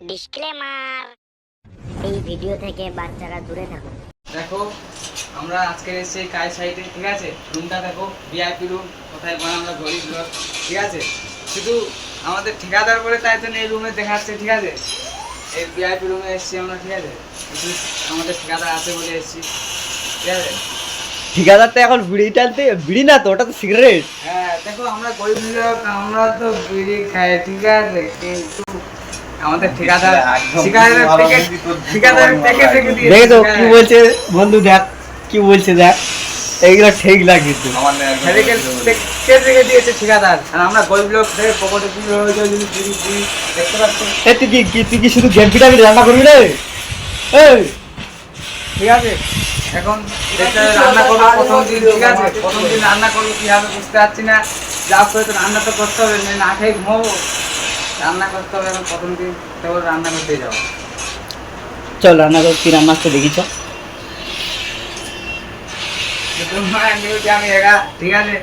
Disclaimer, এই video থেকে বাচ্চারা দূরে থাকুন। দেখো আমরা আজকে এসেছি কাজ সাইটে, ঠিক আছে। রুমটা দেখো, ভিআইপি রুম, কোথায় মানে আমরা গরিব লোক, ঠিক আছে। শুধু আমাদের ঠিকাদার বলে তাই জন্য এই রুমে দেখাচ্ছে, ঠিক আছে। এই ভিআইপি রুমে এসেছি আমরা, ঠিক আছে। আমাদের ঠিকাদার আছে বলে এসেছি, ঠিক আছে। ঠিকাদারটা এখন বিড়ি টানতে, বিড়ি না তো, ওটা তো সিগারেট। হ্যাঁ দেখো, আমরা গরিব লোক, আমরা তো বিড়ি খাই, ঠিক আছে, কিন্তু আমাদের ঠিকাদার ঠিকাদার দেখে তো কি বলছে বন্ধু, দেখ কি বলছে, দেখ এইগুলো ঠিক লাগে কিন্তু দিয়েছে ঠিকাদার। আর আমরা গরিব লোক থেকে পকেটে দেখতে পাচ্ছি। তুই কি শুধু গেম পিটা রান্না করবি রে? ঠিক আছে, এখন রান্না করবো প্রথম দিন, ঠিক আছে। প্রথম দিন রান্না করবো কিভাবে বুঝতে পারছি না। যা করে তো রান্না তো করতে হবে, না খেয়ে ঘুমাবো, রান্না করতে হবে। এখন প্রথম দিন কেবল রান্না করতে যাবো। চল রান্না কর, কি রান্না আসতে দেখি চল। আমি একা, ঠিক আছে।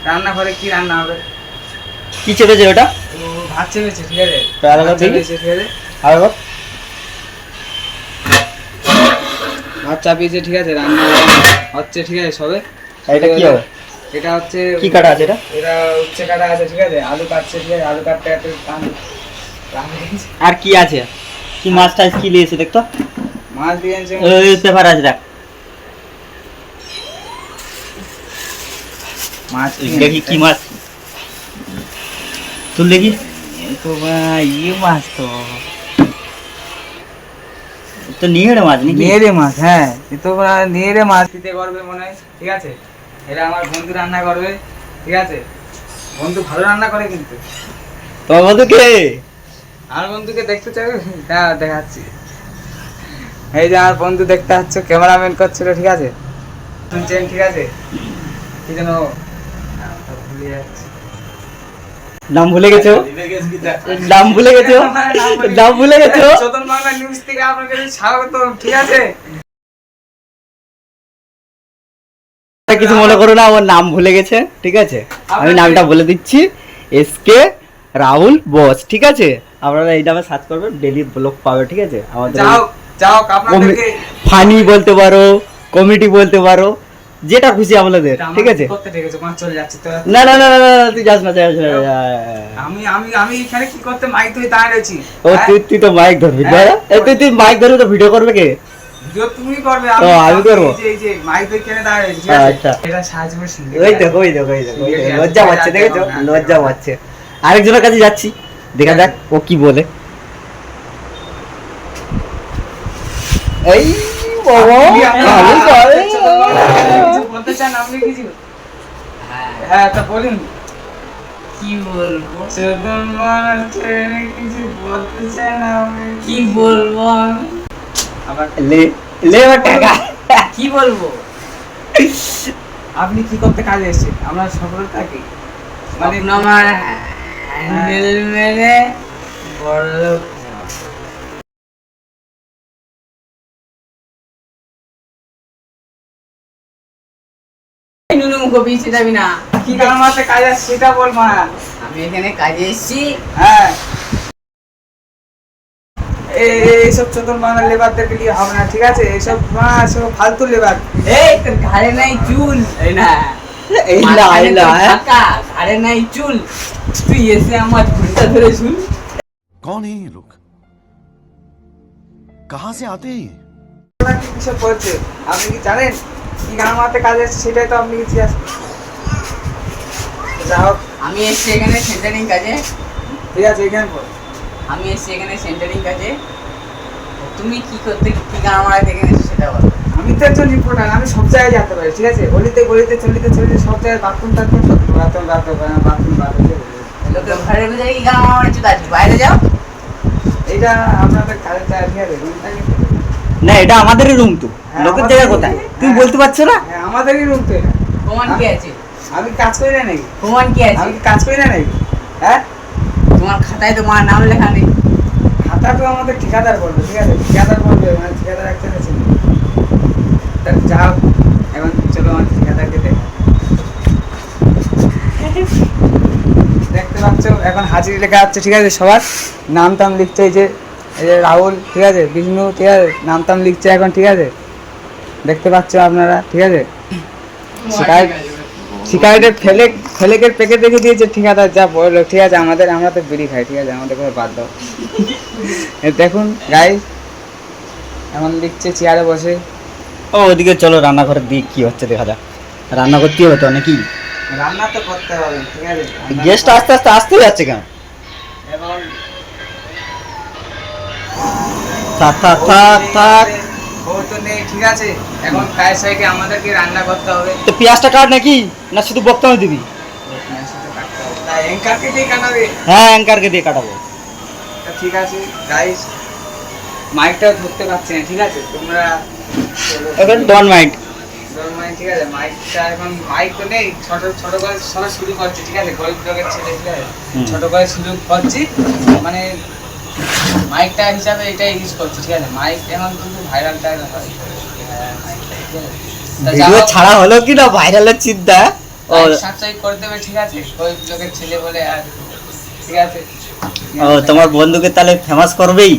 রান্না করে কি রান্না হবে? কি চেপেছে ওটা? ভাত চেপেছে, ঠিক আছে। ভাত চেপেছে, ঠিক আছে। আর ভাত চাপিয়েছে, ঠিক আছে। রান্না হচ্ছে, ঠিক আছে, সবে। এটা কি হবে? এটা হচ্ছে কি কাটা আছে? এটা উচ্ছে কাটা আছে, ঠিক আছে। আলু কাটছে, ঠিক আছে। আলু কাটতে আর কি আছে? কি মাছ টাছ কি লিয়েছে দেখতো? মাছ দিয়েছে, ওই পেপার আছে দেখ। মাছ দেখি কি মাছ তুই দেখি। তো ভাই ইয়ে মাছ তো নিয়েড়ে মাছ নাকি? নিয়েড়ে মাছ, হ্যাঁ। তো নিয়েড়ে মাছ দিতে করবে মনে হয়, ঠিক আছে। এটা আমার বন্ধু রান্না করবে, ঠিক আছে। বন্ধু ভালো রান্না করে কিন্তু। তোমার বন্ধু কে? আমার বন্ধুকে দেখতে চাইবে? হ্যাঁ দেখাচ্ছি। এই যে আমার বন্ধু দেখতে পাচ্ছ, ক্যামেরাম্যান করছিল, ঠিক আছে। শুনছেন, ঠিক আছে। কি যেন ভুলে যাচ্ছি। নাম ভুলে গেছো? নাম ভুলে গেছো? নাম ভুলে গেছো? চোদন বাংলা নিউজ থেকে আপনাকে স্বাগত, ঠিক আছে। কিছু মনে করো না, ওর নাম ভুলে গেছে, ঠিক আছে। আমি নামটা বলে দিচ্ছি, এসকে রাহুল বস, ঠিক আছে। আপনারা এই নামে সার্চ করবেন, ডেইলি ব্লগ পাবে, ঠিক আছে। আমাদের যাও আপনাদেরকে ফানি বলতে পারো, কমেডি বলতে পারো, যেটা খুশি আপনাদের, ঠিক আছে। করতে ঠিক আছে, মাছ চলে যাচ্ছে তো। না না না না তুই যাস না, যাস না। আমি আমি আমি এখানে কি করতে মাইক ধরে দাঁড়িয়ে রয়েছি? ও তুই তো মাইক ধরবি, তুই মাইক ধরবি তো ভিডিও করবে কে? ভিডিও তুমি করবে, আমি করব। এই যে মাইক ধরে কেন দাঁড়িয়ে রয়েছি, আচ্ছা। এটা সাহায্য করে শুনতে। ওই দেখো লজ্জা পাচ্ছে, দেখেছো? লজ্জা পাচ্ছে। আরেকজনের কাছে যাচ্ছি, দেখা যাক ও কি বলে। এই বাবা বলতে চান আপনি কিছু? হ্যাঁ তা বলুন। কি বলবো? কিছু বলতে চান আপনি? কি বলবো? আবার লে টাকা কি বলবো? আপনি কি করতে কাজে এসেছেন? আমরা সকলে থাকি, মানে আমার হ্যান্ডেল মেরে বড়লোক। নুনু মুখো পিছিয়ে যাবি না। কি কারণ মাসে কাজে আসছে সেটা বল মা। আমি এখানে কাজে এসেছি। হ্যাঁ, এইসব চোদন বাংলা লেবারদেরকে দিয়ে হবে না, ঠিক আছে। এইসব সব ফালতু লেবার। এই তোর ঘাড়ে নাই চুল, এই না ঘাড়ে নাই চুল, তুই এসে আমার ঘুরটা ধরে শুন। कौन है ये लोग? कहां से आते हैं ये? কিসব বলছে আপনি কি জানেন? কি গান মারতে কাজে এসছে সেটাই তো আপনি কিছু আসছে। যা হোক, আমি এসছি এখানে সেন্টারিং কাজে। ঠিক আছে, এখানে বল। আমি এসছি এখানে সেন্টারিং কাজে। তুমি কি করতে, কি গান মারাতে এখানে এসছো সেটা বলো। আমি তো একজন রিপোর্টার, আমি সব জায়গায় যেতে পারি, ঠিক আছে। গলিতে গলিতে চলিতে চলিতে সব জায়গায় বাথরুম টাথরুম লোকের ঘরের ভিতরে কি গান মারাচ্ছো? তাই বাইরে যাও। এইটা আপনাদের কাজের জায়গা, ঠিক আছে। রুমটা কিন্তু না, এটা আমাদেরই রুম তো। লোকের জায়গা কোথায় তুই বলতে পারছো না? হ্যাঁ, আমাদেরই রুম তো এটা। প্রমাণ কি আছে? আমি কাজ করি না নাকি? প্রমাণ কি আছে? আমি কাজ করি না নাকি? হ্যাঁ, তোমার খাতায় তোমার নাম লেখা নেই। খাতা তো আমাদের ঠিকাদার বলবে, ঠিক আছে। ঠিকাদার বলবে, মানে ঠিকাদার একটা আছে। যাও এখন, চলো আমার ঠিকাদারকে দেখা। দেখতে পাচ্ছ এখন হাজিরি লেখা আছে, ঠিক আছে। সবার নাম টাম লিখছে, এই যে এই যে রাহুল, ঠিক আছে, বিষ্ণু, ঠিক আছে, নাম টাম লিখছে এখন, ঠিক আছে, দেখতে পাচ্ছ আপনারা, ঠিক আছে। সিগারেটের ফেলেকের প্যাকেট রেখে দিয়েছে ঠিকাদার, যা বললো, ঠিক আছে। আমরা তো বিড়ি খাই, ঠিক আছে, আমাদের করে বাদ দাও। দেখুন গাইস, এখন লিখছে চেয়ারে বসে। ও ওদিকে চলো রান্নাঘরের দিকে কি হচ্ছে দেখা যাক। রান্না করতে হবে তো নাকি? রান্না তো করতে হবে, ঠিক আছে। গেস্ট আস্তে আস্তে আসতে যাচ্ছে কেন? এবং থাক থাক থাক থাক। ও তো নেই, ঠিক আছে। এখন কায়ের সাইডে আমাদেরকে রান্না করতে হবে। তো পেঁয়াজটা কাট নাকি, না শুধু বক্তব্য দিবি? তাই অ্যাঙ্কারকে দিয়ে কাটাবে। হ্যাঁ অ্যাঙ্কারকে দিয়ে কাটাবো। তা ঠিক আছে গাইস, মাইকটাও ধরতে পারছি না, ঠিক আছে, তোমরা এখন ডন মাইন্ড। ঠিক আছে, মাইকটা এখন মাইক তো নেই, ছোট ছোট করে শোনা শুরু করছি, ঠিক আছে, গরিব লোকের ছেলে, ঠিক আছে, ছোট করে শুরু করছি, মানে মাইকটা হিসাবে এটা ইউজ করছি, ঠিক আছে। মাইক এখন কিন্তু ভাইরাল টাইরাল হয়, ভিডিও ছাড়া হলো কি না ভাইরালের চিন্তা। ও সাবস্ক্রাইব করে দেবে, ঠিক আছে, গরিব লোকের ছেলে বলে, আর ঠিক আছে। ও তোমার বন্ধুকে তাহলে ফেমাস করবেই।